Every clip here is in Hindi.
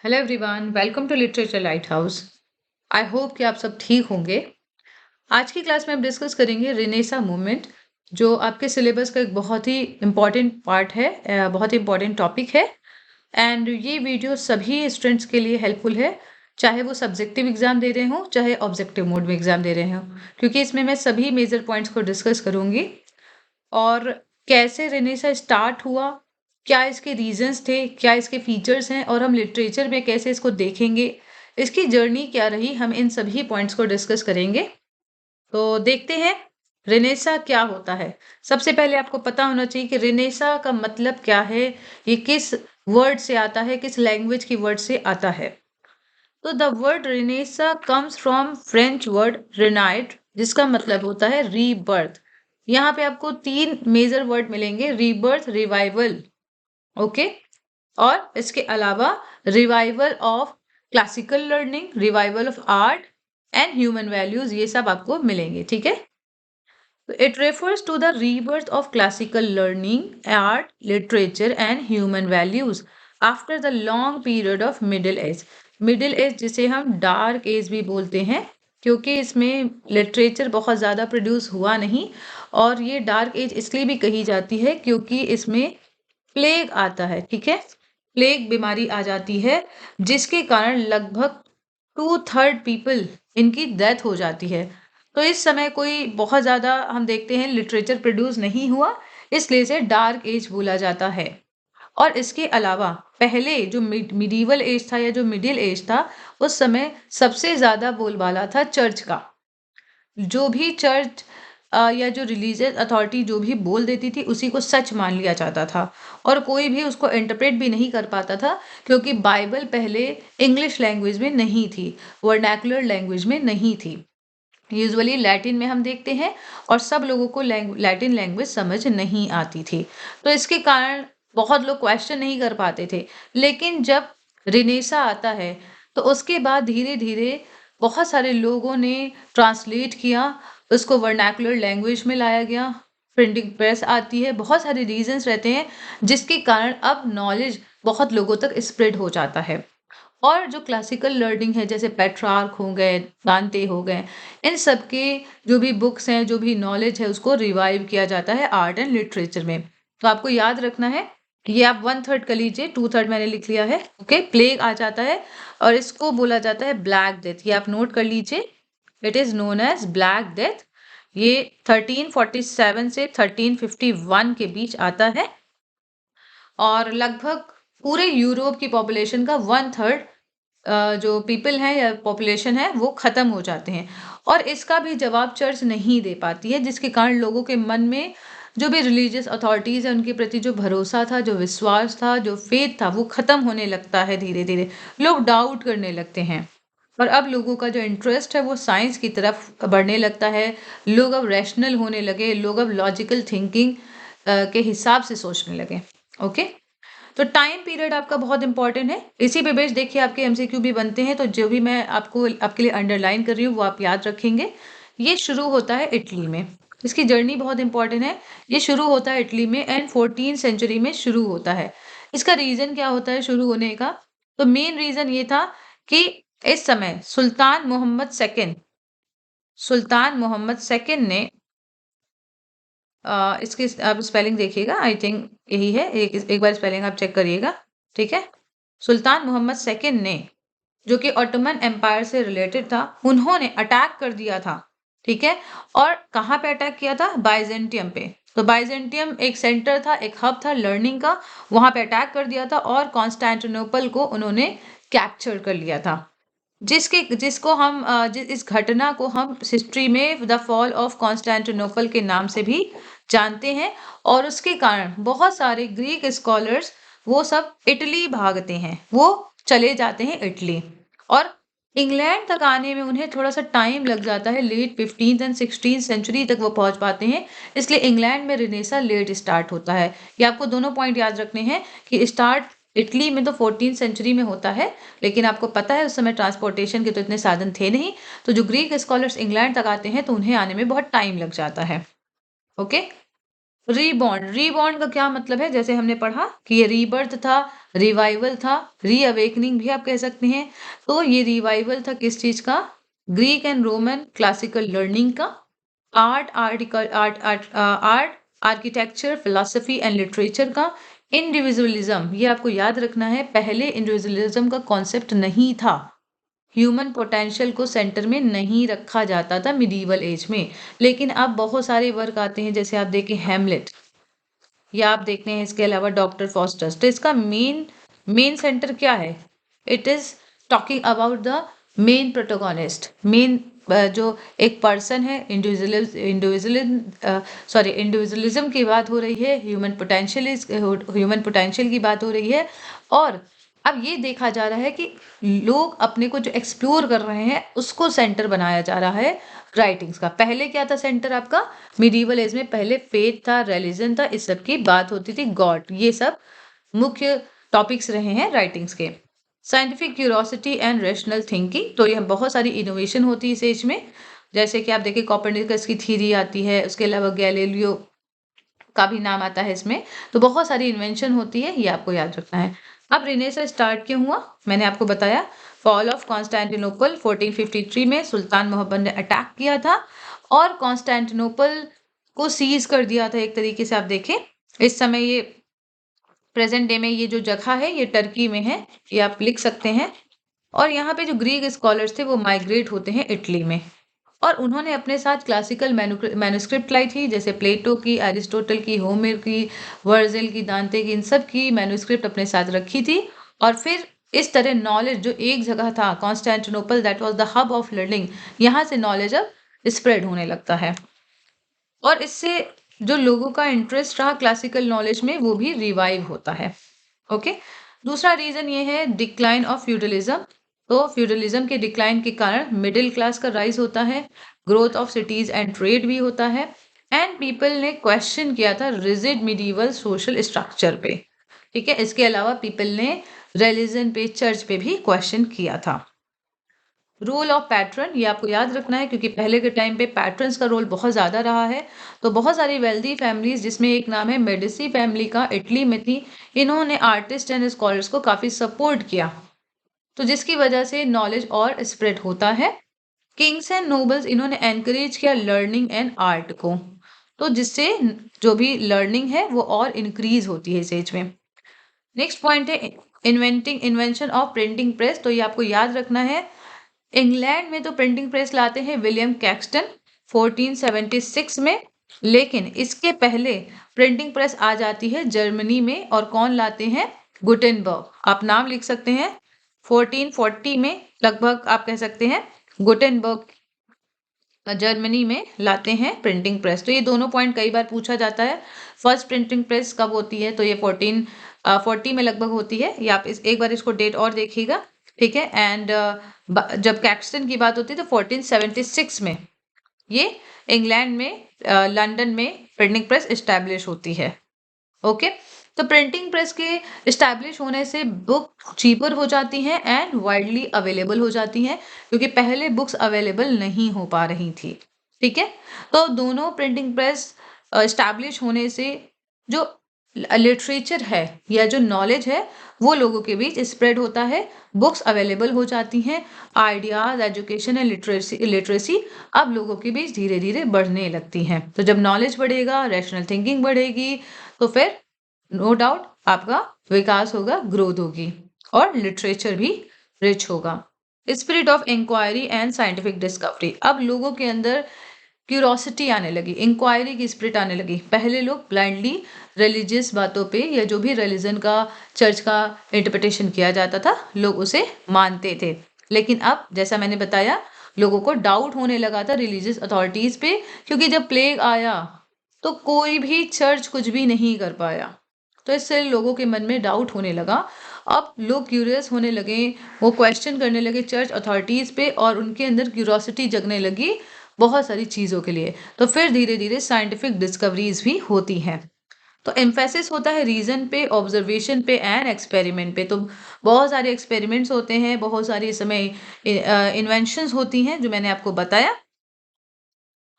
Hello everyone, welcome to literature lighthouse. I hope कि आप सब ठीक होंगे। आज की क्लास में हम डिस्कस करेंगे रेनेसा मूवमेंट, जो आपके सिलेबस का एक बहुत ही इम्पॉर्टेंट पार्ट है, बहुत ही इम्पॉर्टेंट टॉपिक है। एंड ये वीडियो सभी स्टूडेंट्स के लिए हेल्पफुल है, चाहे वो सब्जेक्टिव एग्जाम दे रहे हों चाहे ऑब्जेक्टिव मोड में एग्जाम दे रहे हों, क्योंकि इसमें मैं सभी मेजर पॉइंट्स को डिस्कस करूंगी। और कैसे रेनेसा स्टार्ट हुआ, क्या इसके रीजंस थे, क्या इसके फीचर्स हैं, और हम लिटरेचर में कैसे इसको देखेंगे, इसकी जर्नी क्या रही, हम इन सभी पॉइंट्स को डिस्कस करेंगे। तो देखते हैं रेनेसा क्या होता है। सबसे पहले आपको पता होना चाहिए कि रेनेसा का मतलब क्या है, ये किस वर्ड से आता है, किस लैंग्वेज की वर्ड से आता है। तो the word renaissance comes from French word renaitre, जिसका मतलब होता है रीबर्थ। यहाँ पे आपको तीन मेजर वर्ड मिलेंगे: रीबर्थ, रिवाइवल, ओके, और इसके अलावा revival of classical learning, revival of art and human values, ये सब आपको मिलेंगे। ठीक है, तो it refers to the rebirth of classical learning, art, literature and human values after the long period of middle age. Middle age जिसे हम डार्क एज भी बोलते हैं, क्योंकि इसमें लिटरेचर बहुत ज़्यादा प्रोड्यूस हुआ नहीं। और ये डार्क एज इसलिए भी कही जाती है क्योंकि इसमें प्लेग आता है। ठीक है, प्लेग बीमारी आ जाती है, जिसके कारण लगभग 2/3 पीपल इनकी डेथ हो जाती है। तो इस समय कोई बहुत ज़्यादा हम देखते हैं लिटरेचर प्रोड्यूस नहीं हुआ, इसलिए इसे डार्क एज बोला जाता है। और इसके अलावा पहले जो मिडीवल एज था या जो मिडिल एज था, उस समय सबसे ज़्यादा बोलबाला था चर्च का। जो भी चर्च या जो रिलीजियस अथॉरिटी जो भी बोल देती थी, उसी को सच मान लिया जाता था, और कोई भी उसको इंटरप्रेट भी नहीं कर पाता था, क्योंकि बाइबल पहले इंग्लिश लैंग्वेज में नहीं थी, वर्नैकुलर लैंग्वेज में नहीं थी। यूजुअली लैटिन में हम देखते हैं, और सब लोगों को लैटिन लैंग्वेज समझ नहीं आती थी। तो इसके कारण बहुत लोग क्वेश्चन नहीं कर पाते थे। लेकिन जब रिनेसा आता है, तो उसके बाद धीरे धीरे बहुत सारे लोगों ने ट्रांसलेट किया, उसको वर्नैकुलर लैंग्वेज में लाया गया, प्रिंटिंग प्रेस आती है, बहुत सारे रीजंस रहते हैं, जिसके कारण अब नॉलेज बहुत लोगों तक स्प्रेड हो जाता है। और जो क्लासिकल लर्निंग है, जैसे पेट्रार्क हो गए, दांते हो गए, इन सब के जो भी बुक्स हैं, जो भी नॉलेज है, उसको रिवाइव किया जाता है आर्ट एंड लिटरेचर में। तो आपको याद रखना है, ये आप 1/3 कर लीजिए, 2/3 मैंने लिख लिया है। ओके, प्लेग आ जाता है और इसको बोला जाता है ब्लैक डेथ, ये आप नोट कर लीजिए। It is known as Black Death. ये 1347 से 1351 के बीच आता है, और लगभग पूरे यूरोप की पॉपुलेशन का 1/3 जो पीपल है या पॉपुलेशन है, वो खत्म हो जाते हैं। और इसका भी जवाब चर्च नहीं दे पाती है, जिसके कारण लोगों के मन में जो भी रिलीजियस अथॉरिटीज है, उनके प्रति जो भरोसा था, जो विश्वास था, जो फेथ था, वो खत्म होने लगता है। धीरे धीरे लोग डाउट करने लगते हैं, और अब लोगों का जो इंटरेस्ट है वो साइंस की तरफ बढ़ने लगता है। लोग अब रैशनल होने लगे, लोग अब लॉजिकल थिंकिंग के हिसाब से सोचने लगे। ओके, तो टाइम पीरियड आपका बहुत इंपॉर्टेंट है। इसी पे बेस देखिए आपके एमसीक्यू भी बनते हैं, तो जो भी मैं आपको आपके लिए अंडरलाइन कर रही हूँ वो आप याद रखेंगे। ये शुरू होता है इटली में, इसकी जर्नी बहुत इंपॉर्टेंट है। ये शुरू होता है इटली में एंड 14th सेंचुरी में शुरू होता है। इसका रीजन क्या होता है शुरू होने का? तो मेन रीजन ये था कि इस समय सुल्तान मोहम्मद सेकंड ने इसकी आप स्पेलिंग देखिएगा, आई थिंक यही है, एक बार स्पेलिंग आप चेक करिएगा। ठीक है, सुल्तान मोहम्मद सेकंड ने, जो कि ऑटोमन एम्पायर से रिलेटेड था, उन्होंने अटैक कर दिया था। ठीक है, और कहाँ पे अटैक किया था? बाइजेंटियम पे। तो बाइजेंटियम एक सेंटर था, एक हब था लर्निंग का, वहां पे अटैक कर दिया था, और कॉन्स्टेंटिनोपल को उन्होंने कैप्चर कर लिया था। इस घटना को हम हिस्ट्री में द फॉल ऑफ कॉन्स्टेंटिनोपल के नाम से भी जानते हैं। और उसके कारण बहुत सारे ग्रीक स्कॉलर्स वो सब इटली भागते हैं, वो चले जाते हैं इटली, और इंग्लैंड तक आने में उन्हें थोड़ा सा टाइम लग जाता है। Late 15th and 16th century तक वो पहुंच पाते हैं, इसलिए इंग्लैंड में रिनेसा लेट स्टार्ट होता है। ये आपको दोनों पॉइंट याद रखने हैं कि स्टार्ट इटली में तो 14th सेंचुरी में होता है, लेकिन आपको पता है उस समय ट्रांसपोर्टेशन के तो इतने साधन थे नहीं। तो जो ग्रीक स्कॉलर्स इंग्लैंड तक आते हैं, तो उन्हें आने में बहुत टाइम लग जाता है। ओके, रीबॉर्न, रीबॉर्न का क्या मतलब है? जैसे हमने पढ़ा कि ये रीबर्थ था, रिवाइवल था, रीअवेकनिंग भी आप कह सकते हैं। तो ये रिवाइवल था किस चीज़ का? Greek and Roman classical learning का, art, architecture, philosophy and literature का, इंडिविजुअलिज्म। ये आपको याद रखना है, पहले इंडिविजुअलिज्म का कॉन्सेप्ट नहीं था। ह्यूमन पोटेंशियल को सेंटर में नहीं रखा जाता था मिडीवल एज में। लेकिन अब बहुत सारे वर्क आते हैं, जैसे आप देखें हैमलेट, या आप देखते हैं इसके अलावा डॉक्टर फॉस्टर्स। तो इसका मेन मेन सेंटर क्या है? It is talking about the main protagonist, main जो एक पर्सन है। इंडिविजुअलिज्म की बात हो रही है, ह्यूमन पोटेंशियल की बात हो रही है। और अब ये देखा जा रहा है कि लोग अपने को जो एक्सप्लोर कर रहे हैं उसको सेंटर बनाया जा रहा है राइटिंग्स का। पहले क्या था सेंटर आपका? मिडीवल एज में पहले फेथ था, रिलीजन था, इस सब की बात होती थी, गॉड, ये सब मुख्य टॉपिक्स रहे हैं राइटिंग्स के। Scientific curiosity and rational thinking, तो यह बहुत सारी इनोवेशन होती है इस एज में। जैसे कि आप देखिए कोपरनिकस की थ्योरी आती है, उसके अलावा गैलीलियो का भी नाम आता है इसमें। तो बहुत सारी इन्वेंशन होती है, ये आपको याद रखना है। अब रिनेसां स्टार्ट क्यों हुआ? मैंने आपको बताया, फॉल ऑफ कॉन्स्टेंटिनोपल 1453 में सुल्तान मोहम्मद ने अटैक किया था और कॉन्स्टेंटिनोपल को सीज कर दिया था एक तरीके से। आप देखें इस समय ये प्रेजेंट डे में ये जो जगह है ये टर्की में है, ये आप लिख सकते हैं। और यहाँ पे जो ग्रीक स्कॉलर्स थे वो माइग्रेट होते हैं इटली में, और उन्होंने अपने साथ क्लासिकल मैन्युस्क्रिप्ट लाई थी, जैसे प्लेटो की, एरिस्टोटल की, होमेर की, वर्जिल की, दांते की, इन सब की मैन्युस्क्रिप्ट अपने साथ रखी थी। और फिर इस तरह नॉलेज जो एक जगह था, Constantinople, that was the hub of learning, यहाँ से नॉलेज अब स्प्रेड होने लगता है। और इससे जो लोगों का इंटरेस्ट रहा क्लासिकल नॉलेज में वो भी रिवाइव होता है। ओके, दूसरा रीजन ये है डिक्लाइन ऑफ फ्यूडलिज्म। तो फ्यूडलिज्म के डिक्लाइन के कारण मिडिल क्लास का राइज होता है, growth of cities and trade भी होता है, एंड पीपल ने क्वेश्चन किया था रिजिड मिडीवल सोशल स्ट्रक्चर पे। ठीक है, इसके अलावा पीपल ने रिलीजन पे, चर्च पे भी क्वेश्चन किया था। रोल ऑफ पैट्रन, ये आपको याद रखना है, क्योंकि पहले के टाइम पे पैट्रन्स का रोल बहुत ज़्यादा रहा है। तो बहुत सारी वेल्दी फैमिलीज, जिसमें एक नाम है मेडिसी फैमिली का, इटली में थी, इन्होंने आर्टिस्ट एंड स्कॉलर्स को काफ़ी सपोर्ट किया, तो जिसकी वजह से नॉलेज और स्प्रेड होता है। किंग्स एंड नोबल्स, इन्होंने एनकरेज किया लर्निंग एंड आर्ट को, तो जिससे जो भी लर्निंग है वो और इंक्रीज होती है इस एज में। नेक्स्ट पॉइंट है इन्वेंशन ऑफ प्रिंटिंग प्रेस। तो ये आपको याद रखना है, इंग्लैंड में तो प्रिंटिंग प्रेस लाते हैं विलियम कैक्सटन 1476 में, लेकिन इसके पहले प्रिंटिंग प्रेस आ जाती है जर्मनी में, और कौन लाते हैं? गुटेनबर्ग। आप नाम लिख सकते हैं, 1440 में लगभग आप कह सकते हैं गुटेनबर्ग जर्मनी में लाते हैं प्रिंटिंग प्रेस। तो ये दोनों पॉइंट कई बार पूछा जाता है। फर्स्ट प्रिंटिंग प्रेस कब होती है? तो ये 1440 में लगभग होती है, या आप एक बार इसको डेट और देखिएगा। ठीक है, एंड जब कैक्सटन की बात होती है तो 1476 में ये इंग्लैंड में, लंदन में प्रिंटिंग प्रेस इस्टेब्लिश होती है। ओके, तो प्रिंटिंग प्रेस के इस्टेब्लिश होने से बुक चीपर हो जाती हैं एंड वाइडली अवेलेबल हो जाती हैं, क्योंकि पहले बुक्स अवेलेबल नहीं हो पा रही थी। ठीक है, तो दोनों प्रिंटिंग प्रेस इस्टेब्लिश होने से जो लिटरेचर है या जो नॉलेज है वो लोगों के बीच स्प्रेड होता है, बुक्स अवेलेबल हो जाती हैं, आइडियाज, एजुकेशन एंड लिटरेसी अब लोगों के बीच धीरे धीरे बढ़ने लगती हैं। तो जब नॉलेज बढ़ेगा, रैशनल थिंकिंग बढ़ेगी, तो फिर नो डाउट आपका विकास होगा, ग्रोथ होगी, और लिटरेचर भी रिच होगा। Spirit of inquiry and scientific discovery, अब लोगों के अंदर क्यूरोसिटी आने लगी, इंक्वायरी की स्पिरिट आने लगी। पहले लोग ब्लाइंडली रिलीजियस बातों पे, या जो भी रिलीजन का, चर्च का इंटरप्रिटेशन किया जाता था, लोग उसे मानते थे। लेकिन अब जैसा मैंने बताया, लोगों को डाउट होने लगा था रिलीजियस अथॉरिटीज पे, क्योंकि जब प्लेग आया तो कोई भी चर्च कुछ भी नहीं कर पाया, तो इससे लोगों के मन में डाउट होने लगा। अब लोग क्यूरियस होने लगे, वो क्वेश्चन करने लगे चर्च अथॉरिटीज पे, और उनके अंदर क्यूरोसिटी जगने लगी बहुत सारी चीज़ों के लिए। तो फिर धीरे धीरे साइंटिफिक डिस्कवरीज भी होती हैं। तो एम्फेसिस होता है रीजन पे, ऑब्जर्वेशन पे एंड एक्सपेरिमेंट पे। तो बहुत सारे एक्सपेरिमेंट्स होते हैं, बहुत सारी इस समय इन्वेंशंस होती हैं जो मैंने आपको बताया।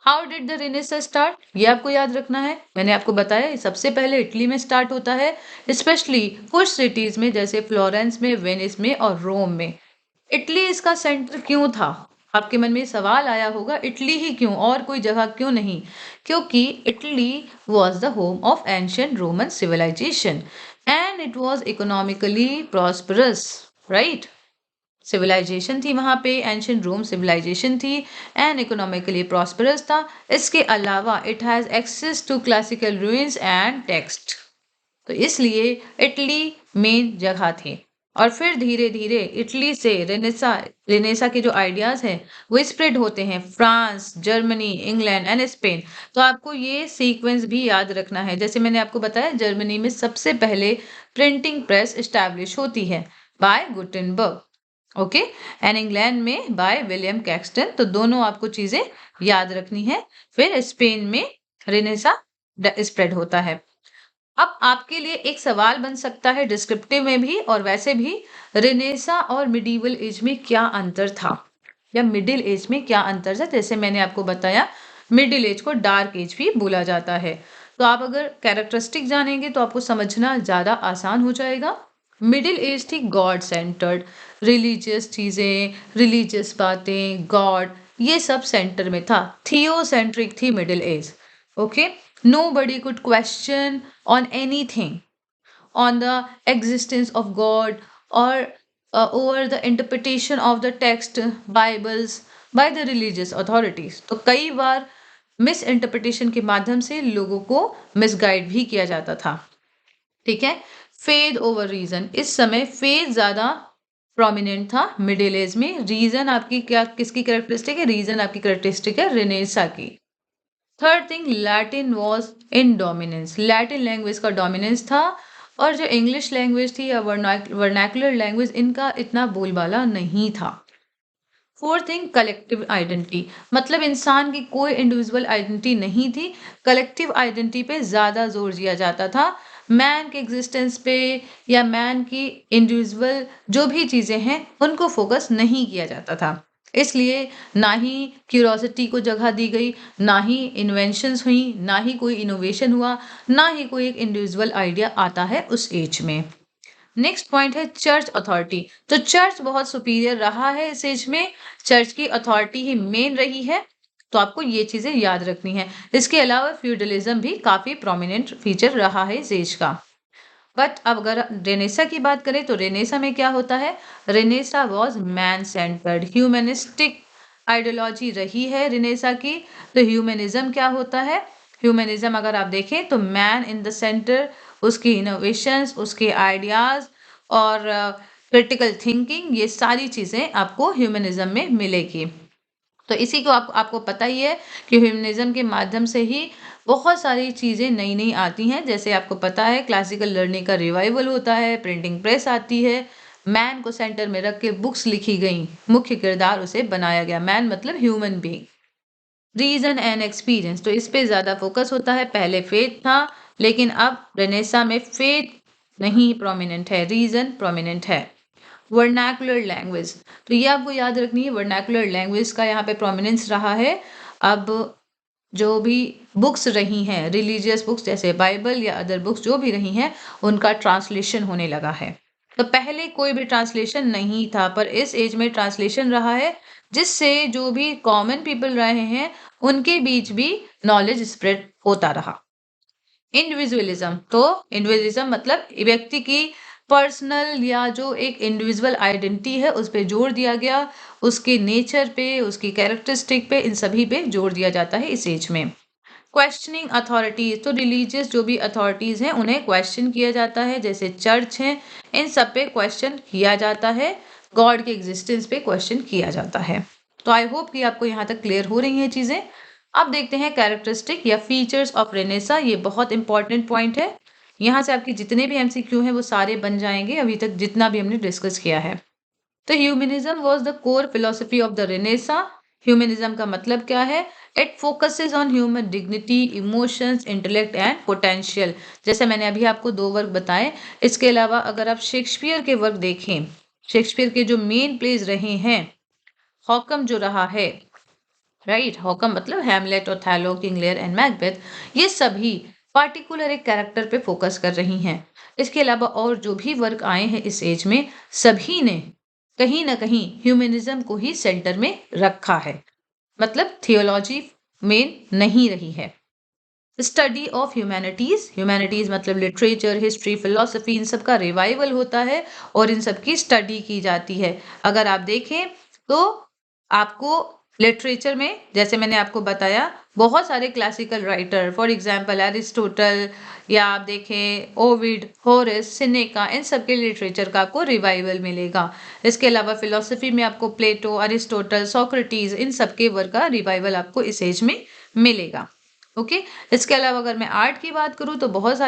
How did the Renaissance start, ये आपको याद रखना है। मैंने आपको बताया सबसे पहले इटली में स्टार्ट होता है, स्पेशली कुछ सिटीज में जैसे फ्लोरेंस में, वेनिस में और रोम में। इटली इसका सेंटर क्यों था? आपके मन में सवाल आया होगा, इटली ही क्यों, और कोई जगह क्यों नहीं? क्योंकि Italy was the home of ancient Roman civilization and it was economically prosperous, right. Civilization थी वहां पे, एंशियंट रोम सिविलाइजेशन थी एंड इकोनॉमिकली प्रॉस्परस था। इसके अलावा it has access to classical ruins and text, तो इसलिए इटली मेन जगह थी। और फिर धीरे धीरे इटली से रेनेसा रेनेसा के जो आइडियाज हैं वो स्प्रेड होते हैं France, Germany, England and Spain. तो आपको ये सीक्वेंस भी याद रखना है। जैसे मैंने आपको बताया, जर्मनी में सबसे पहले प्रिंटिंग प्रेस एस्टैब्लिश होती है by Gutenberg, okay, and England में बाय विलियम कैक्सटन। तो दोनों आपको चीजें याद रखनी है। फिर स्पेन में रेनेसा स्प्रेड होता है। अब आपके लिए एक सवाल बन सकता है डिस्क्रिप्टिव में भी और वैसे भी, रेनेसा और मिडीवल एज में क्या अंतर था, या मिडिल एज में क्या अंतर था। जैसे मैंने आपको बताया, मिडिल एज को डार्क एज भी बोला जाता है। तो आप अगर कैरेक्टरिस्टिक जानेंगे तो आपको समझना ज्यादा आसान हो जाएगा। मिडिल एज थी गॉड सेंटर्ड, रिलीजियस चीजें, रिलीजियस बातें, गॉड, ये सब सेंटर में था। थियोसेंट्रिक थी middle age, okay. Nobody could question on anything, on the existence of God or over the interpretation of the text, Bibles by the religious authorities. तो कई बार मिस इंटरप्रिटेशन के माध्यम से लोगों को मिसगाइड भी किया जाता था, ठीक है। फेथ ओवर रीजन, इस समय फेथ ज्यादा प्रोमिनेंट था मिडिल एज में। रीजन आपकी क्या, किसकी कैरेक्टरिस्टिक है? रीजन आपकी कैरेक्टरिस्टिक है रेनेसा की। Third thing, Latin was in dominance, Latin language का डोमिनेंस था। और जो इंग्लिश लैंग्वेज थी या वर्नाकुलर लैंग्वेज, इनका इतना बोलबाला नहीं था। फोर्थ थिंग, कलेक्टिव आइडेंटिटी, मतलब इंसान की कोई इंडिविजुअल आइडेंटिटी नहीं थी, कलेक्टिव आइडेंटिटी पे ज्यादा जोर दिया जाता था। मैन के एग्जिस्टेंस पे या मैन की इंडिविजुअल जो भी चीजें हैं उनको फोकस नहीं किया जाता था। इसलिए ना ही क्यूरोसिटी को जगह दी गई, ना ही इन्वेंशंस हुई, ना ही कोई इनोवेशन हुआ, ना ही कोई एक इंडिविजुअल आइडिया आता है उस एज में। नेक्स्ट पॉइंट है चर्च अथॉरिटी। तो चर्च बहुत सुपीरियर रहा है इस एज में, चर्च की अथॉरिटी ही मेन रही है। तो आपको ये चीजें याद रखनी है। इसके अलावा फ्यूडलिज्म भी काफी प्रोमिनेंट फीचर रहा है इस एज का। बट अब अगर रेनेसा की बात करें तो रेनेसा में क्या होता है? Renaissance was man centred, humanistic ideology रही है रेनेसा की। तो ह्यूमनिज्म क्या होता है? ह्यूमनिज्म अगर आप देखें तो मैन इन द सेंटर, उसकी इनोवेशंस, उसके आइडियाज और क्रिटिकल थिंकिंग, ये सारी चीजें आपको ह्यूमनिज्म में मिलेगी। तो इसी को आपको पता ही है कि ह्यूमनिज्म के माध्यम से ही बहुत सारी चीजें नई नई आती हैं। जैसे आपको पता है क्लासिकल लर्निंग का रिवाइवल होता है, प्रिंटिंग प्रेस आती है, मैन को सेंटर में रख के बुक्स लिखी गई, मुख्य किरदार उसे बनाया गया। मैन मतलब human being. Reason and experience, तो इस पे ज्यादा फोकस होता है। पहले फेथ था, लेकिन अब रेनेसा में फेथ नहीं प्रोमिनेंट है, रीजन प्रोमिनेंट है। वर्नाकुलर लैंग्वेज, तो ये आपको याद रखनी है, वर्नाकुलर लैंग्वेज का यहाँ पे प्रोमिनेंस रहा है। अब जो भी बुक्स रही हैं, रिलीजियस बुक्स जैसे बाइबल या अदर बुक्स जो भी रही हैं, उनका ट्रांसलेशन होने लगा है। तो पहले कोई भी ट्रांसलेशन नहीं था, पर इस एज में ट्रांसलेशन रहा है, जिससे जो भी कॉमन पीपल रहे हैं उनके बीच भी नॉलेज स्प्रेड होता रहा। इंडिविजुअलिज्म, तो इंडिविजुअलिज्म मतलब व्यक्ति की पर्सनल या जो एक इंडिविजुअल आइडेंटिटी है उस पे जोर दिया गया, उसके नेचर पे, उसकी कैरेक्टरिस्टिक पे, इन सभी पे जोर दिया जाता है इस एज में। क्वेश्चनिंग अथॉरिटीज, तो रिलीजियस जो भी अथॉरिटीज हैं उन्हें क्वेश्चन किया जाता है, जैसे चर्च है, इन सब पे क्वेश्चन किया जाता है, गॉड के एग्जिस्टेंस पे क्वेश्चन किया जाता है। तो आई होप कि आपको यहाँ तक क्लियर हो रही हैं चीजें। अब देखते हैं कैरेक्टरिस्टिक या फीचर्स ऑफ रेनेसा, ये बहुत इंपॉर्टेंट पॉइंट है। यहाँ से आपके जितने भी एमसीक्यू हैं वो सारे बन जाएंगे अभी तक जितना भी हमने डिस्कस किया है। तो humanism was the core philosophy of the Renaissance. Humanism का मतलब क्या है? It focuses on human dignity, emotions, intellect and potential. जैसे मैंने अभी आपको दो वर्क बताए। इसके अलावा अगर आप शेक्सपियर के वर्क देखें, शेक्सपियर के जो मेन प्लेज रहे हैं, हॉकम जो रहा है, राइट। हॉकम मतलब Hamlet, Othello, King Lear and Macbeth, ये सभी पार्टिकुलर एक कैरेक्टर पे फोकस कर रही हैं। इसके अलावा और जो भी वर्क आए हैं इस एज में, सभी ने कहीं ना कहीं ह्यूमनिज्म को ही सेंटर में रखा है। मतलब थियोलॉजी मेन नहीं रही है। स्टडी ऑफ ह्यूमैनिटीज, ह्यूमैनिटीज मतलब लिटरेचर, हिस्ट्री, फिलोसफी, इन सब का रिवाइवल होता है और इन सब की स्टडी की जाती है। अगर आप देखें तो आपको लिटरेचर में, जैसे मैंने आपको बताया, बहुत सारे classical writer, for example Aristotle, या आप देखें ओविड, होरेस, सिनेका, इन सब के लिटरेचर का आपको रिवाइवल मिलेगा। इसके अलावा फिलोसफी में आपको प्लेटो, अरिस्टोटल, सोक्रेटिस, इन सब के वर्क का रिवाइवल आपको इस एज में मिलेगा। ओके। इसके अलावा अगर मैं आर्ट की बात करूँ तो बहुत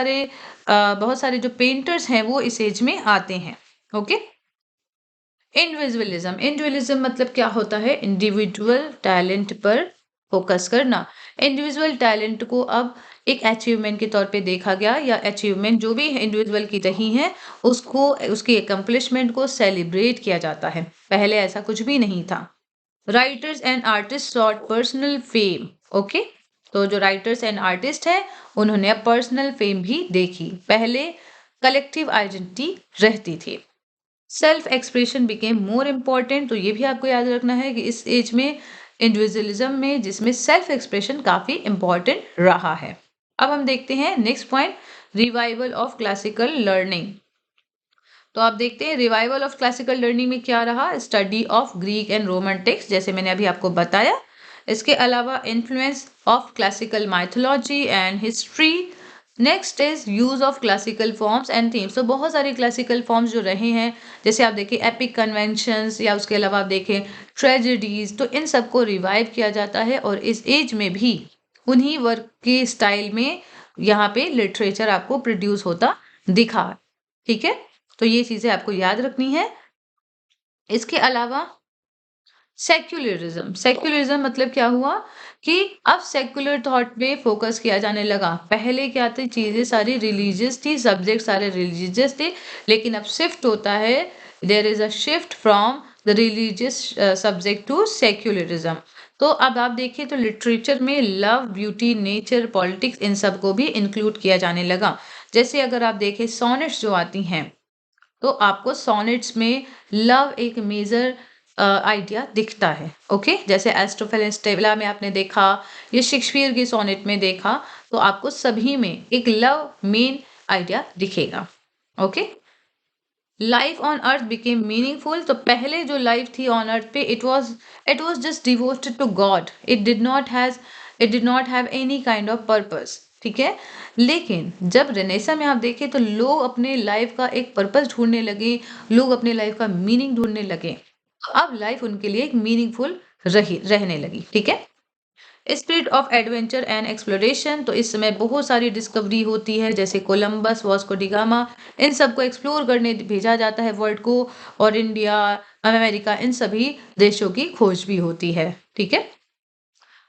सारे जो पेंटर्स हैं वो इस एज में आते हैं। ओके। इंडिविजुअलिज्म, इंडिविजुअलिज्म मतलब क्या होता है? इंडिविजुअल टैलेंट पर फोकस करना। इंडिविजुअल टैलेंट को अब एक अचीवमेंट के तौर पे देखा गया, या अचीवमेंट जो भी इंडिविजुअल की रही है उसको, उसकी एकम्प्लिशमेंट को सेलिब्रेट किया जाता है। पहले ऐसा कुछ भी नहीं था। Writers and artist sought personal fame. Okay. तो जो राइटर्स एंड आर्टिस्ट है उन्होंने अब पर्सनल फेम भी देखी। पहले कलेक्टिव आइडेंटिटी रहती थी। Self expression became more important. तो ये भी आपको याद रखना है कि इस एज में इंडिविजुअलिज्म में, जिसमें सेल्फ एक्सप्रेशन काफी इम्पॉर्टेंट रहा है। अब हम देखते हैं next point, revival of classical learning. तो आप देखते हैं रिवाइवल ऑफ क्लासिकल लर्निंग में क्या रहा? Study of Greek and Roman text, जैसे मैंने अभी आपको बताया। इसके अलावा influence of classical mythology and history. Next is use of classical forms and themes. तो बहुत सारे क्लासिकल फॉर्म्स जो रहे हैं, जैसे आप देखें एपिक कन्वेंशंस, या उसके अलावा आप देखें ट्रेजेडीज, तो इन सबको रिवाइव किया जाता है और इस एज में भी उन्हीं वर्क के स्टाइल में यहाँ पे लिटरेचर आपको प्रोड्यूस होता दिखा। ठीक है। तो ये चीजें आपको याद रखनी है। इसके अलावा सेक्युलरिज्म, सेक्युलरिज्म मतलब क्या हुआ कि अब सेक्युलर थॉट पे फोकस किया जाने लगा। पहले क्या थी, चीजें सारी रिलीजियस थी, सब्जेक्ट सारे रिलीजियस थे, लेकिन अब शिफ्ट होता है, there is a shift from the religious subject to secularism. तो अब आप देखिए तो लिटरेचर में लव, ब्यूटी, नेचर, पॉलिटिक्स, इन सब को भी इंक्लूड किया जाने लगा। जैसे अगर आप देखें सोनेट्स जो आती हैं, तो आपको सोनेट्स में लव एक मेजर आइडिया दिखता है। ओके। जैसे एस्टोफेल स्टेला में आपने देखा, ये शेक्सपियर की सोनेट में देखा, तो आपको सभी में एक लव मेन आइडिया दिखेगा। Okay. Life on earth became meaningful. तो पहले जो लाइफ थी ऑन अर्थ पे, it was just devoted to God, it did not have any kind of purpose. ठीक है। लेकिन जब रेनेसा में आप देखें तो लोग अपने लाइफ का एक पर्पस ढूंढने लगे, लोग अपने लाइफ का मीनिंग ढूंढने लगे। तो अब लाइफ उनके लिए एक मीनिंगफुल रही रहने लगी। ठीक है। Spirit of adventure and exploration. तो इस समय बहुत सारी डिस्कवरी होती है, जैसे कोलंबस, वास्को डी गामा, इन सबको एक्सप्लोर करने भेजा जाता है वर्ल्ड को, और इंडिया, अमेरिका, इन सभी देशों की खोज भी होती है। ठीक है।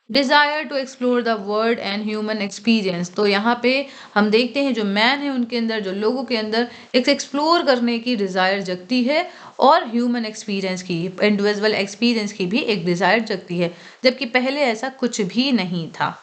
Desire to explore the world and human experience. तो यहाँ पे हम देखते हैं जो मैन है उनके अंदर, जो लोगों के अंदर एक एक्सप्लोर करने की डिजायर जगती है, और ह्यूमन एक्सपीरियंस की, इंडिविजुअल एक्सपीरियंस की भी एक डिजायर जगती है, जबकि पहले ऐसा कुछ भी नहीं था।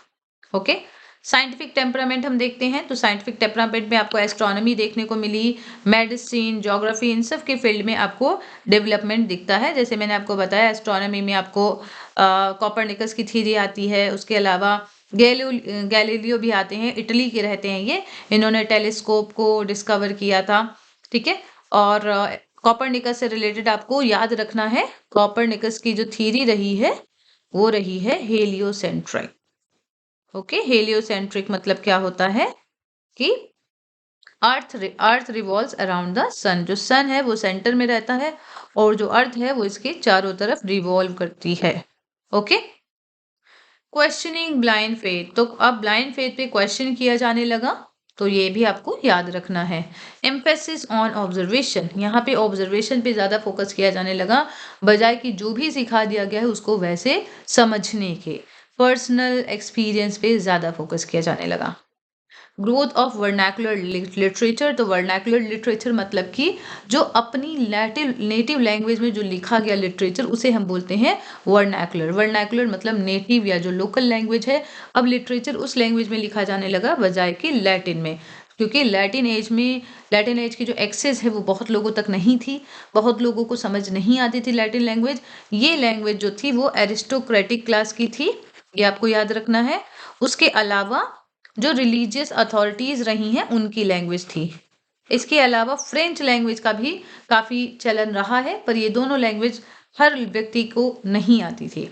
ओके। साइंटिफिक टेम्परामेंट हम देखते हैं, तो साइंटिफिक टेम्परामेंट में आपको एस्ट्रोनॉमी देखने को मिली, मेडिसिन, ज्योग्राफी, इन सब के फील्ड में आपको डेवलपमेंट दिखता है। जैसे मैंने आपको बताया, एस्ट्रोनॉमी में आपको कोपरनिकस की थ्योरी आती है। उसके अलावा गैलीलियो भी आते हैं, इटली के रहते हैं ये, इन्होंने टेलीस्कोप को डिस्कवर किया था। ठीक है। और कोपरनिकस से रिलेटेड आपको याद रखना है, कोपरनिकस की जो थ्योरी रही है वो रही है हेलियोसेंट्रिक। ओके। हेलियोसेंट्रिक मतलब क्या होता है कि अर्थ रिवॉल्व्स अराउंड द सन। जो सन है वो सेंटर में रहता है, और जो अर्थ है वो इसके चारों तरफ रिवॉल्व करती है। ओके। Questioning blind faith. तो अब ब्लाइंड फेथ पे क्वेश्चन किया जाने लगा, तो ये भी आपको याद रखना है। एम्फेसिस ऑन ऑब्जर्वेशन, यहाँ पे ऑब्जर्वेशन पे ज्यादा फोकस किया जाने लगा, बजाय कि जो भी सिखा दिया गया है उसको वैसे समझने के। पर्सनल एक्सपीरियंस पे ज्यादा फोकस किया जाने लगा। Growth of vernacular literature. तो वर्नाकुलर लिटरेचर मतलब कि जो अपनी नेटिव लैंग्वेज में जो लिखा गया लिटरेचर उसे हम बोलते हैं वर्नाकुलर। वर्नाकुलर मतलब नेटिव या जो लोकल लैंग्वेज है। अब लिटरेचर उस लैंग्वेज में लिखा जाने लगा बजाय कि लैटिन में, क्योंकि लैटिन एज की जो एक्सेस है वो बहुत लोगों तक नहीं थी, बहुत लोगों को समझ नहीं आती थी लैटिन लैंग्वेज। ये लैंग्वेज जो थी वो एरिस्टोक्रेटिक क्लास की थी, ये आपको याद रखना है। उसके अलावा जो रिलीजियस अथॉरिटीज रही हैं उनकी लैंग्वेज थी। इसके अलावा फ्रेंच लैंग्वेज का भी काफी चलन रहा है, पर ये दोनों लैंग्वेज हर व्यक्ति को नहीं आती थी।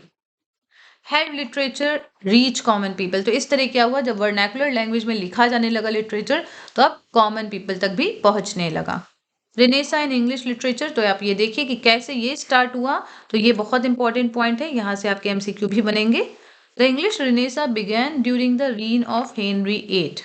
Had literature reach common people, तो इस तरह क्या हुआ, जब वर्नाकुलर लैंग्वेज में लिखा जाने लगा लिटरेचर तो अब कॉमन पीपल तक भी पहुंचने लगा। रेनेसा इन इंग्लिश लिटरेचर, तो आप ये देखिए कि कैसे ये स्टार्ट हुआ। तो ये बहुत इंपॉर्टेंट पॉइंट है, यहाँ से आपके एमसीक्यू भी बनेंगे। The English Renaissance began during the reign of Henry eight,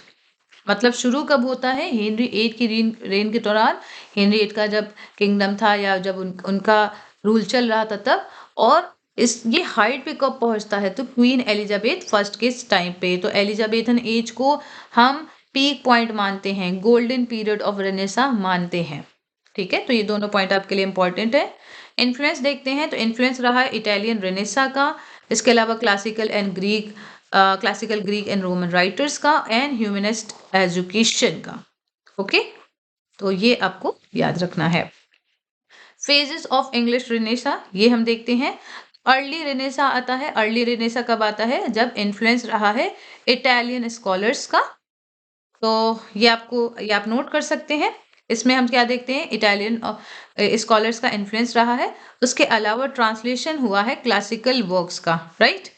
मतलब शुरू कब होता है, हेनरी एट की रेन के दौरान। हेनरी एट का जब किंगडम था या जब उनका रूल चल रहा था तब। और ये हाइट पे कब पहुंचता है, तो क्वीन एलिजाबेथ फर्स्ट के टाइम पे। तो एलिजाबेथन एज को हम पीक पॉइंट मानते हैं, गोल्डन पीरियड ऑफ रेनेसा मानते हैं। ठीक है, तो ये दोनों पॉइंट आपके लिए इंपॉर्टेंट है। इन्फ्लुएंस देखते हैं, तो इन्फ्लुएंस रहा है इटालियन रेनेसा का, इसके अलावा classical Greek and Roman writers का, एंड ह्यूमनिस्ट एजुकेशन का। ओके, तो ये आपको याद रखना है। फेजेस ऑफ इंग्लिश रेनेसा ये हम देखते हैं। अर्ली रेनेसा आता है। अर्ली रेनेसा कब आता है, जब इन्फ्लुएंस रहा है इटालियन स्कॉलर्स का। तो ये आप नोट कर सकते हैं। इसमें हम क्या देखते हैं, इटालियन स्कॉलर्स का इन्फ्लुएंस रहा है। उसके अलावा ट्रांसलेशन हुआ है क्लासिकल वर्क्स का, राइट।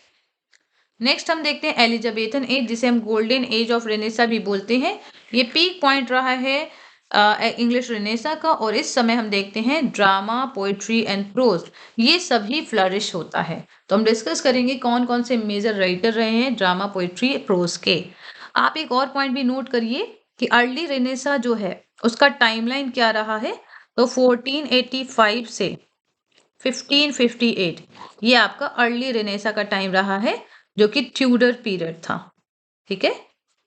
नेक्स्ट हम देखते हैं एलिजाबेथन एज, जिसे हम गोल्डन एज ऑफ रेनेसा भी बोलते हैं। ये पीक पॉइंट रहा है इंग्लिश रेनेसा का, और इस समय हम देखते हैं ड्रामा, पोइट्री एंड प्रोज ये सभी फ्लरिश होता है। तो हम डिस्कस करेंगे कौन कौन से मेजर राइटर रहे हैं ड्रामा, पोइट्री, प्रोज के। आप एक और पॉइंट भी नोट करिए कि अर्ली रेनेसा जो है उसका टाइमलाइन क्या रहा है, तो 1485 से 1558 ये आपका अर्ली रेनेसा का टाइम रहा है, जो कि ट्यूडर पीरियड था। ठीक है,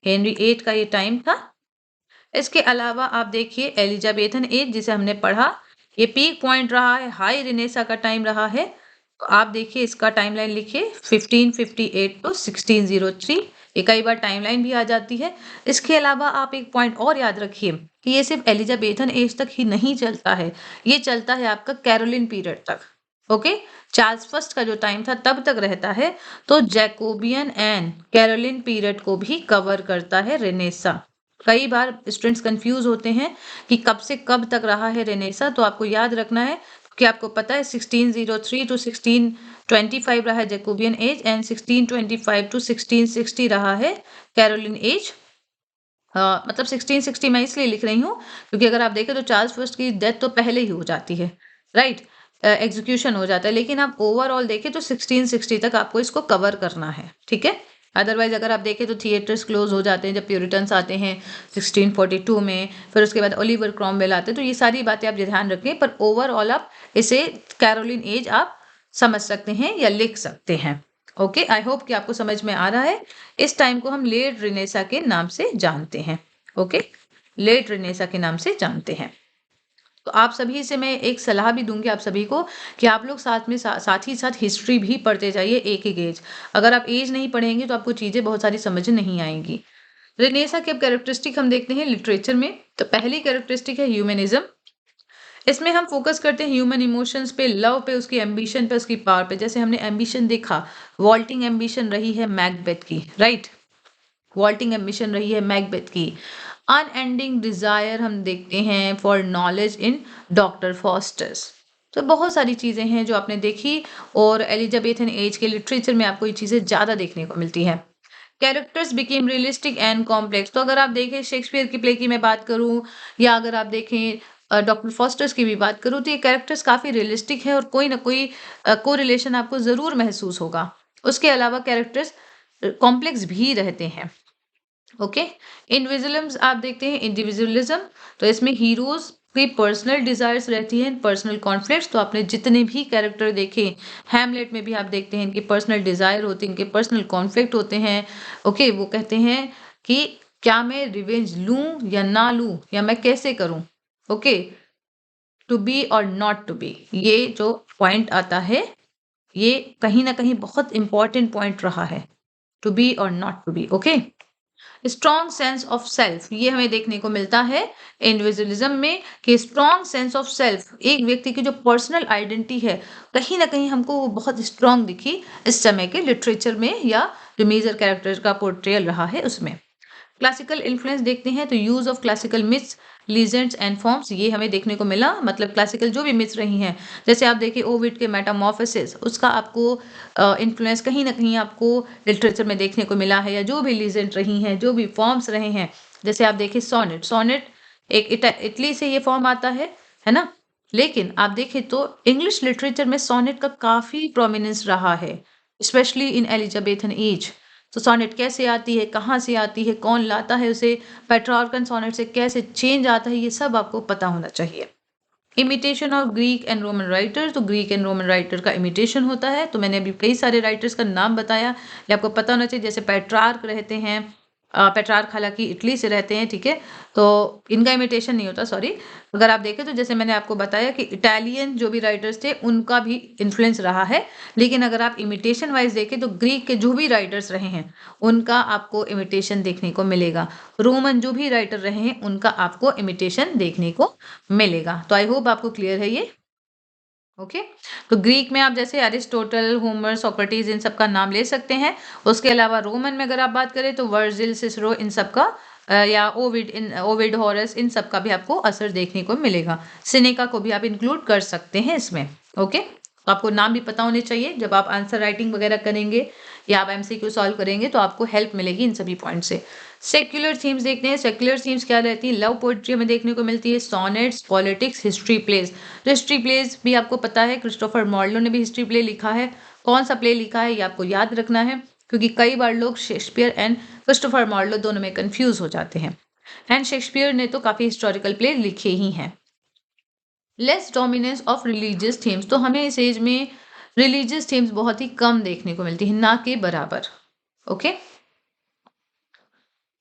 हेनरी एट का ये टाइम था। इसके अलावा आप देखिए एलिजाबेथन एज जिसे हमने पढ़ा, ये पीक पॉइंट रहा है, हाई रेनेसा का टाइम रहा है। तो आप देखिए इसका टाइमलाइन लिखिए 1558 टू 1603, ये कई बार टाइमलाइन भी आ जाती है। इसके अलावा आप एक पॉइंट और याद रखिए कि ये सिर्फ एलिजाबेथन एज तक ही नहीं चलता है, ये चलता है आपका कैरोलिन पीरियड तक। ओके, चार्ल्स फर्स्ट का जो टाइम था तब तक रहता है। तो जैकोबियन एंड कैरोलिन पीरियड को भी कवर करता है रेनेसा। कई बार स्टूडेंट्स कंफ्यूज होते हैं कि कब से कब तक रहा है रेनेसा, तो आपको याद रखना है कि आपको पता है 1603 टू 1625 रहा है जैकोबियन एज, एंड 1625 टू 1660 रहा है कैरोलिन एज। मतलब 1660 मैं इसलिए लिख रही हूँ क्योंकि अगर आप देखें तो चार्ल्स फर्स्ट की डेथ तो पहले ही हो जाती है, राइट, एग्जीक्यूशन हो जाता है। लेकिन आप ओवरऑल देखें तो 1660 तक आपको इसको कवर करना है, ठीक है। अदरवाइज अगर आप देखें तो थिएटर्स क्लोज हो जाते हैं जब प्यूरिटन्स आते हैं 1642 में, फिर उसके बाद ओलिवर क्रॉमवेल आते हैं। तो ये सारी बातें आप ध्यान रखें, पर ओवरऑल आप इसे कैरोलिन एज आप समझ सकते हैं या लिख सकते हैं। ओके, आई होप कि आपको समझ में आ रहा है। इस टाइम को हम लेट रेनेसा के नाम से जानते हैं। ओके, लेट रेनेसा के नाम से जानते हैं। तो आप सभी से मैं एक सलाह भी दूंगी आप सभी को कि आप लोग साथ ही साथ हिस्ट्री भी पढ़ते जाइए एक एक एज। अगर आप एज नहीं पढ़ेंगे तो आपको चीज़ें बहुत सारी समझ नहीं आएंगी। रेनेसा के अब कैरेक्टरिस्टिक हम देखते हैं लिटरेचर में। तो पहली कैरेक्टरिस्टिक है ह्यूमनिज्म। इसमें हम फोकस करते हैं ह्यूमन इमोशंस पे, लव पे, उसकी एम्बिशन पे, उसकी पावर पे। जैसे हमने एम्बिशन देखा, वॉल्टिंग एम्बिशन रही है मैकबेथ की, राइट, वॉल्टिंग एम्बिशन रही है मैकबेथ की। अनएंडिंग डिजायर हम देखते हैं for knowledge in doctor fosters. तो बहुत सारी चीजें हैं जो आपने देखी, और एलिजाबेथन एज के लिटरेचर में आपको ये चीजें ज्यादा देखने को मिलती है। Characters became realistic and complex. तो अगर आप देखें शेक्सपियर की प्ले की मैं बात करूं, या अगर आप देखें डॉक्टर फॉस्टर्स की भी बात करूं, तो ये कैरेक्टर्स काफी रियलिस्टिक है और कोई ना कोई कोरिलेशन आपको जरूर महसूस होगा। उसके अलावा कैरेक्टर्स कॉम्प्लेक्स भी रहते हैं। ओके, इंडिविजुअलिज्म आप देखते हैं, इंडिविजुअलिज्म तो इसमें हीरोज की पर्सनल डिजायर्स रहती हैं, पर्सनल कॉन्फ्लिक्ट्स। तो आपने जितने भी कैरेक्टर देखे, हैमलेट में भी आप देखते हैं इनकी पर्सनल डिजायर होती है, इनके पर्सनल कॉन्फ्लिक्ट होते हैं। ओके, वो कहते हैं कि क्या मैं रिवेंज लूं या ना लूं, या मैं कैसे करूं। Okay, to be or not to B, ये जो पॉइंट आता है ये कहीं ना कहीं बहुत इंपॉर्टेंट पॉइंट रहा है, to be or not to be. Okay, strong sense of self, ये हमें देखने को मिलता है इंडिविजुअलिज्म में कि स्ट्रॉन्ग सेंस ऑफ सेल्फ, एक व्यक्ति की जो पर्सनल आइडेंटिटी है कहीं ना कहीं हमको वो बहुत स्ट्रॉन्ग दिखी इस समय के लिटरेचर में, या जो मेजर कैरेक्टर का पोर्ट्रेयल रहा है उसमें। क्लासिकल इन्फ्लुएंस देखते हैं तो use of classical myths, legends and forms, ये हमें देखने को मिला। मतलब क्लासिकल जो भी मिथ्स रही हैं, जैसे आप देखिए ओविड के मेटामॉर्फोसिस, उसका आपको इन्फ्लुएंस कहीं ना कहीं आपको लिटरेचर में देखने को मिला है, या जो भी लीजेंड रही हैं, जो भी फॉर्म्स रहे हैं। जैसे आप देखिए सोनेट, सोनेट एक इटली से ये फॉर्म आता है ना। लेकिन आप देखें तो इंग्लिश लिटरेचर में सोनेट का काफी प्रोमिनेंस रहा है, स्पेशली इन एलिजाबेथन एज। तो सोनेट कैसे आती है, कहाँ से आती है, कौन लाता है उसे, पेट्रार्कन सोनेट से कैसे चेंज आता है, ये सब आपको पता होना चाहिए। Imitation of Greek and Roman writer, तो ग्रीक एंड रोमन राइटर का इमिटेशन होता है। तो मैंने अभी कई सारे राइटर्स का नाम बताया, ये आपको पता होना चाहिए। जैसे पेट्रार्क रहते हैं, पेट्रार्क हालांकि इटली से रहते हैं, ठीक है, तो इनका इमिटेशन नहीं होता, सॉरी। अगर आप देखें तो जैसे मैंने आपको बताया कि इटालियन जो भी राइटर्स थे उनका भी इन्फ्लुएंस रहा है, लेकिन अगर आप इमिटेशन वाइज देखें तो ग्रीक के जो भी राइटर्स रहे हैं उनका आपको इमिटेशन देखने को मिलेगा। रोमन जो भी राइटर रहे हैं उनका आपको इमिटेशन देखने को मिलेगा। तो आई होप आपको क्लियर है ये। ओके, तो ग्रीक में आप जैसे अरिस्टोटल, होमर, सोक्रेटिस, इन सब का नाम ले सकते हैं। उसके अलावा रोमन में अगर आप बात करें तो वर्जिल, सिसरो, इन सब का या ओविड, हॉरस, इन सब का भी आपको असर देखने को मिलेगा। सिनेका को भी आप इंक्लूड कर सकते हैं इसमें। ओके, तो आपको नाम भी पता होने चाहिए, जब आप आंसर राइटिंग वगैरह करेंगे या आप एमसीक्यू सॉल्व करेंगे तो आपको हेल्प मिलेगी इन सभी पॉइंट से। सेक्युलर थीम्स देखते हैं। सेक्युलर थीम्स क्या रहती है, लव पोएट्री हमें देखने को मिलती है, सोनेट्स, पॉलिटिक्स, हिस्ट्री प्लेस। तो हिस्ट्री प्लेस भी आपको पता है, क्रिस्टोफर मार्लो ने भी हिस्ट्री प्ले लिखा है। कौन सा प्ले लिखा है ये आपको याद रखना है, क्योंकि कई बार लोग शेक्सपियर एंड क्रिस्टोफर मार्लो दोनों में कंफ्यूज हो जाते हैं। एंड शेक्सपियर ने तो काफी हिस्टोरिकल प्ले लिखे ही हैं। Less dominance of religious themes, तो हमें इस एज में रिलीजियस थीम्स बहुत ही कम देखने को मिलती है, ना के बराबर। ओके,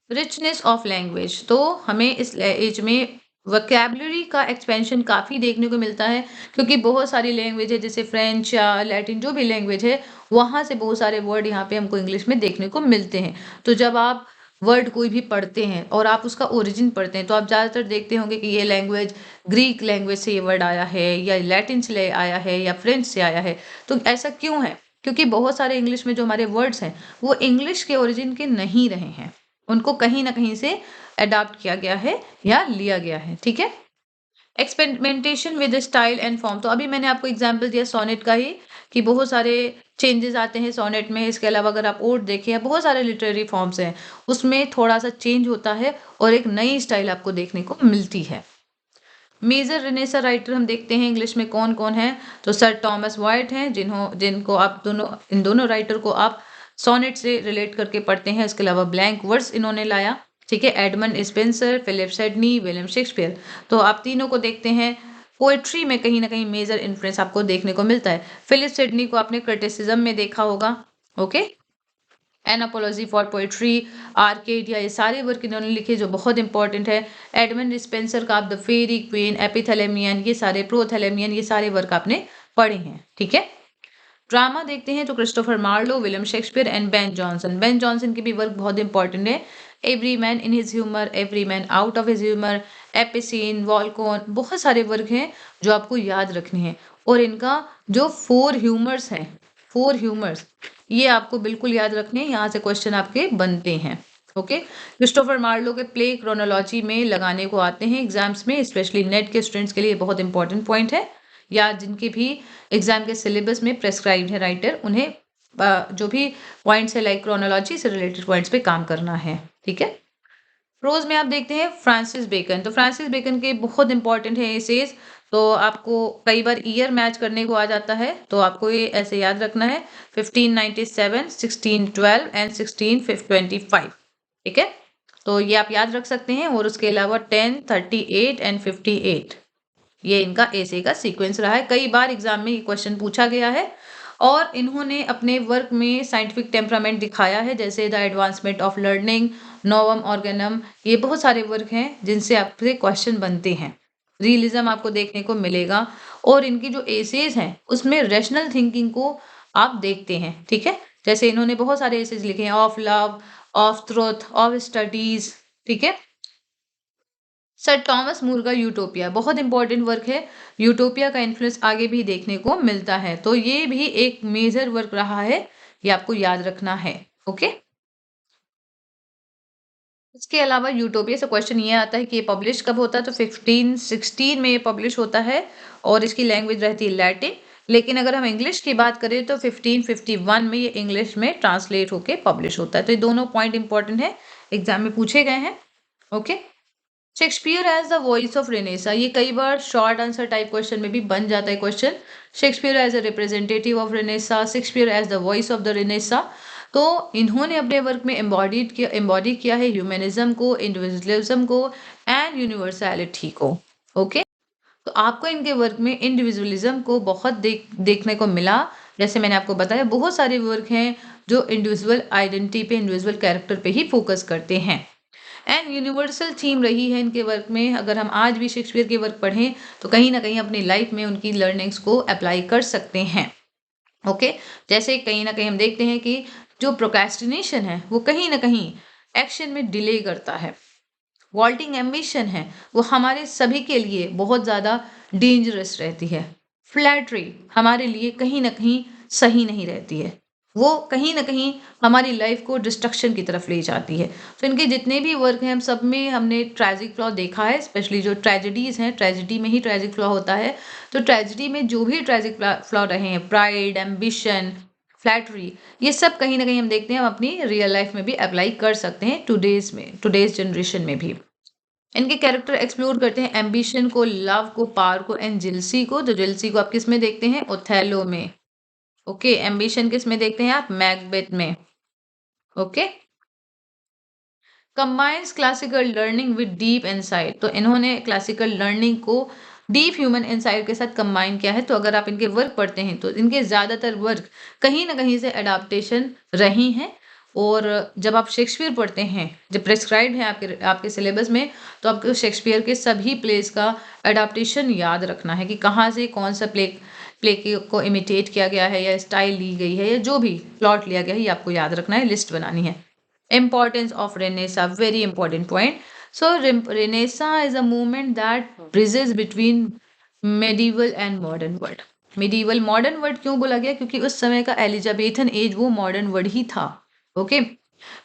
रिचनेस ऑफ लैंग्वेज, तो हमें इस एज में वोकैबुलरी का एक्सपेंशन काफ़ी देखने को मिलता है, क्योंकि बहुत सारी लैंग्वेज है, जैसे फ्रेंच या लैटिन जो भी लैंग्वेज है, वहाँ से बहुत सारे वर्ड यहाँ पे हमको इंग्लिश में देखने को मिलते हैं। तो जब आप वर्ड कोई भी पढ़ते हैं और आप उसका ओरिजिन पढ़ते हैं तो आप ज़्यादातर देखते होंगे कि ये लैंग्वेज ग्रीक लैंग्वेज से ये वर्ड आया है, या लैटिन से आया है, या फ्रेंच से आया है। तो ऐसा क्यों है, क्योंकि बहुत सारे इंग्लिश में जो हमारे वर्ड्स हैं वो इंग्लिश के ओरिजिन के नहीं रहे हैं, उनको कहीं ना कहीं से अडॉप्ट किया गया है या लिया गया है। ठीक है, experimentation with style and form, तो अभी मैंने आपको एग्जांपल दिया सोनेट का ही, कि बहुत सारे चेंजेस आते हैं सोनेट में। इसके अलावा अगर आप ओड देखें, बहुत सारे लिटरेरी फॉर्म्स हैं, उसमें थोड़ा सा चेंज होता है और एक नई स्टाइल आपको देखने को मिलती है। मेजर रेनेसा राइटर हम देखते हैं इंग्लिश में कौन कौन है, तो सर टॉमस वाइट हैं, जिनको आप दोनों, इन दोनों राइटर को आप सोनेट से रिलेट करके पढ़ते हैं। इसके अलावा ब्लैंक वर्स इन्होंने लाया, ठीक है, Edmund Spenser, Philip Sidney, William Shakespeare. तो आप तीनों को देखते हैं, पोएट्री में कहीं ना कहीं मेजर इन्फ्लुएंस आपको देखने को मिलता है। फिलिप सिडनी को आपने क्रिटिसिज्म में देखा होगा। Okay, an apology for poetry, Arcadia, ये सारे वर्क इन्होंने लिखे जो बहुत इंपॉर्टेंट है। एडमंड स्पेंसर का आप द फेरी क्वीन, एपिथेलेमियन, ये सारे प्रोथेलेमियन, ये सारे वर्क आपने पढ़े हैं। ठीक है, ड्रामा देखते हैं तो Christopher Marlowe, William Shakespeare and Ben Jonson. Ben Jonson के भी वर्क बहुत इंपॉर्टेंट है। Every man in his humour, every man out of his humour, Epicoene, Volpone, बहुत सारे वर्क हैं जो आपको याद रखने हैं। और इनका जो 4 ह्यूमर्स हैं, 4 ह्यूमर्स, ये आपको बिल्कुल याद रखने हैं, यहाँ से क्वेश्चन आपके बनते हैं। ओके, क्रिस्टोफर मार्लो के प्ले क्रोनोलॉजी में लगाने को आते हैं एग्जाम्स में, स्पेशली नेट के स्टूडेंट्स के लिए बहुत इंपॉर्टेंट पॉइंट है, या जिनके भी एग्जाम के सिलेबस में प्रेस्क्राइब्ड है राइटर, उन्हें जो भी पॉइंट्स है लाइक क्रोनोलॉजी से रिलेटेड पॉइंट्स पे काम करना है। ठीक है, प्रोज में आप देखते हैं फ्रांसिस बेकन, तो फ्रांसिस बेकन के बहुत इंपॉर्टेंट है एसेज। तो आपको कई बार ईयर मैच करने को आ जाता है, तो आपको ये ऐसे याद रखना है, 1597, 1612 एंड 1625। ठीक है, तो ये आप याद रख सकते हैं। और उसके अलावा 10, 38 एंड 58, ये इनका एसे का सीक्वेंस रहा है। कई बार एग्जाम में ये क्वेश्चन पूछा गया है, और इन्होंने अपने वर्क में साइंटिफिक टेम्परामेंट दिखाया है, जैसे the advancement of learning, Novum ऑर्गेनम, ये बहुत सारे वर्क हैं जिनसे आपसे क्वेश्चन बनते हैं। रियलिज्म आपको देखने को मिलेगा और इनकी जो एसेज हैं उसमें रैशनल थिंकिंग को आप देखते हैं, ठीक है? जैसे इन्होंने बहुत सारे एसेज लिखे हैं, of love, of truth, of studies, ठीक है? सर थॉमस मूर का यूटोपिया बहुत इंपॉर्टेंट वर्क है। यूटोपिया का इन्फ्लुएंस आगे भी देखने को मिलता है, तो ये भी एक मेजर वर्क रहा है, ये आपको याद रखना है। ओके, इसके अलावा यूटोपिया से क्वेश्चन ये आता है कि ये पब्लिश कब होता है, तो 1516 में ये पब्लिश होता है और इसकी लैंग्वेज रहती है लैटिन। लेकिन अगर हम इंग्लिश की बात करें तो 1551 में ये इंग्लिश में ट्रांसलेट होके पब्लिश होता है। तो ये दोनों पॉइंट इंपॉर्टेंट है, एग्जाम में पूछे गए हैं। Okay, Shakespeare as the voice of Renaissance, ये कई बार शॉर्ट आंसर टाइप क्वेश्चन में भी बन जाता है question. Shakespeare as a representative of Renaissance, Shakespeare as the voice of the Renaissance. तो इन्होंने अपने वर्क में एम्बॉडी किया है ह्यूमनिज्म को, इंडिविजुअलिज्म को एंड यूनिवर्सैलिटी को। ओके, तो आपको इनके वर्क में इंडिविजुअलिज्म को बहुत देखने को मिला। जैसे मैंने आपको बताया बहुत सारे वर्क हैं जो इंडिविजुअल आइडेंटिटी पे, इंडिविजुअल कैरेक्टर पे ही फोकस करते हैं। एंड यूनिवर्सल थीम रही है इनके वर्क में। अगर हम आज भी शेक्सपियर के वर्क पढ़ें तो कहीं ना कहीं अपनी लाइफ में उनकी लर्निंग्स को अप्लाई कर सकते हैं। ओके, जैसे कहीं ना कहीं हम देखते हैं कि जो प्रोक्रेस्टिनेशन है वो कहीं ना कहीं एक्शन में डिले करता है। वॉल्टिंग एम्बिशन है वो हमारे सभी के लिए बहुत ज़्यादा डेंजरस रहती है। फ्लैटरी हमारे लिए कहीं ना कहीं सही नहीं रहती है, वो कहीं ना कहीं हमारी लाइफ को डिस्ट्रक्शन की तरफ ले जाती है। तो इनके जितने भी वर्क हैं हम सब में हमने ट्रेजिक फ्लॉ देखा है, स्पेशली जो ट्रेजेडीज हैं, ट्रेजेडी में ही ट्रेजिक फ्लॉ होता है। तो ट्रेजेडी में जो भी ट्रेजिक फ्लॉ रहे हैं, प्राइड, एम्बिशन, फ्लैटरी, ये सब कहीं ना कहीं हम देखते हैं हम अपनी रियल लाइफ में भी अप्लाई कर सकते हैं, टुडेज जनरेशन में भी। इनके कैरेक्टर एक्सप्लोर करते हैं एम्बिशन को, लव को, पावर को एंड जेलसी को। तो जेलसी को आप किस में देखते हैं? ओथेलो में। ओके, एम्बिशन किस में देखते हैं आप? मैकबेथ में। Okay, combines classical learning with deep insight, तो इन्होंने क्लासिकल लर्निंग को डीप ह्यूमन इनसाइट के साथ कंबाइन किया है। तो अगर आप इनके वर्क पढ़ते हैं तो इनके ज़्यादातर वर्क कहीं ना कहीं से अडाप्टेशन रही हैं। और जब आप शेक्सपियर पढ़ते हैं, जब प्रेस्क्राइब्ड है आपके आपके सिलेबस में, तो आपको शेक्सपियर के सभी प्लेस का अडाप्टेशन याद रखना है कि कहाँ से कौन सा प्ले को इमिटेट किया गया है या स्टाइल ली गई है या जो भी प्लॉट लिया गया है, ये आपको याद रखना है, लिस्ट बनानी है। Importance of Renaissance, very important point. So Renaissance is a movement that bridges between medieval and modern world. medieval modern word क्यों बोला गया? क्योंकि उस समय का एलिजाबेथन एज वो मॉडर्न वर्ड ही था। ओके,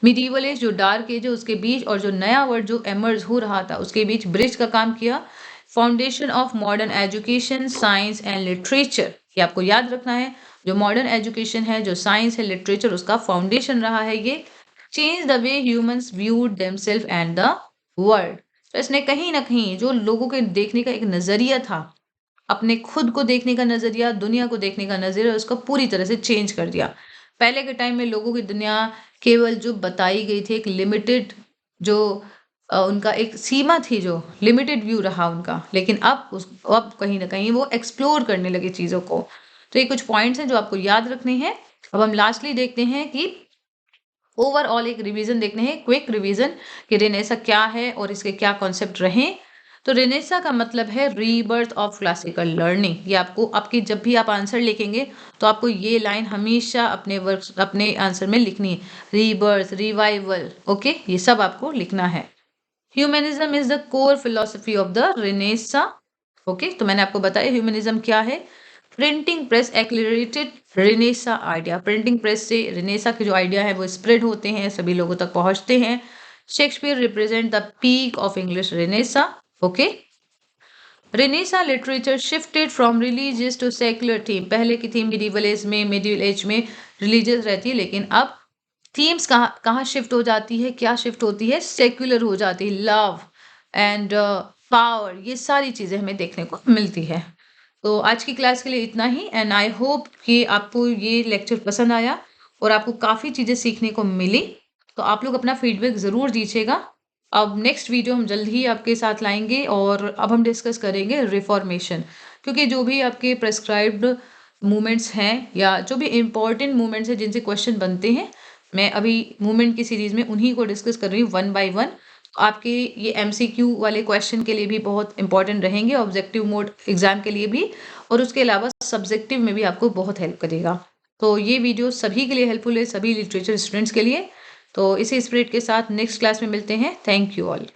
मिडीवल एज जो डार्क एज है उसके बीच और जो नया वर्ड जो एमर्ज हो रहा था उसके बीच ब्रिज का काम किया। Foundation of modern education, science and literature, ये आपको याद रखना है। जो मॉडर्न एजुकेशन है, जो साइंस है, लिटरेचर, उसका फाउंडेशन रहा है ये। Change the way humans viewed themselves and the world, तो इसने कहीं ना कहीं जो लोगों के देखने का एक नजरिया था, अपने खुद को देखने का नजरिया, दुनिया को देखने का नजरिया, उसको पूरी तरह से चेंज कर दिया। पहले के टाइम में लोगों की दुनिया केवल जो बताई गई थी, एक लिमिटेड जो उनका एक सीमा थी, जो लिमिटेड व्यू रहा उनका। लेकिन अब कहीं ना कहीं वो एक्सप्लोर करने लगे चीज़ों को। तो ये कुछ पॉइंट्स हैं जो आपको याद रखने हैं। अब हम लास्टली देखते हैं कि ओवरऑल एक रिवीजन देखते हैं, क्विक रिवीजन, कि रेनेसा क्या है और इसके क्या कॉन्सेप्ट रहे। तो रेनेसा का मतलब है रीबर्थ ऑफ क्लासिकल लर्निंग। ये आपको आपकी जब भी आप आंसर लिखेंगे तो आपको ये लाइन हमेशा अपने वर्क अपने आंसर में लिखनी है, रीबर्थ, रिवाइवल। ओके, ये सब आपको लिखना है। Humanism is the core philosophy of the renaissance. Okay, तो मैंने आपको बताया ह्यूमनिज्म क्या है। Printing press accelerated renaissance idea, printing press से रेनेसा के जो आइडिया है वो स्प्रेड होते हैं, सभी लोगों तक पहुंचते हैं। Shakespeare represent the peak of English Renaissance. Okay, Renaissance literature shifted from religious to secular theme. पहले की थीम मिडिवल एज में रिलीजियस रहती है, लेकिन अब थीम्स कहाँ कहाँ शिफ्ट हो जाती है? क्या शिफ्ट होती है? सेक्युलर हो जाती है। लव एंड पावर, ये सारी चीज़ें हमें देखने को मिलती है। तो आज की क्लास के लिए इतना ही, एंड आई होप कि आपको ये लेक्चर पसंद आया और आपको काफ़ी चीज़ें सीखने को मिली। तो आप लोग अपना फीडबैक ज़रूर दीजिएगा। अब नेक्स्ट वीडियो हम जल्द ही आपके साथ लाएंगे और अब हम डिस्कस करेंगे रिफॉर्मेशन, क्योंकि जो भी आपके प्रेस्क्राइब्ड मूवमेंट्स हैं या जो भी इम्पोर्टेंट मूवमेंट्स हैं जिनसे क्वेश्चन बनते हैं, मैं अभी मूवमेंट की सीरीज में उन्हीं को डिस्कस कर रही हूँ वन बाय वन। आपके ये एमसीक्यू वाले क्वेश्चन के लिए भी बहुत इंपॉर्टेंट रहेंगे, ऑब्जेक्टिव मोड एग्जाम के लिए भी, और उसके अलावा सब्जेक्टिव में भी आपको बहुत हेल्प करेगा। तो ये वीडियो सभी के लिए हेल्पफुल है, सभी लिटरेचर स्टूडेंट्स के लिए। तो इसी स्पिरिट के साथ नेक्स्ट क्लास में मिलते हैं। Thank you all.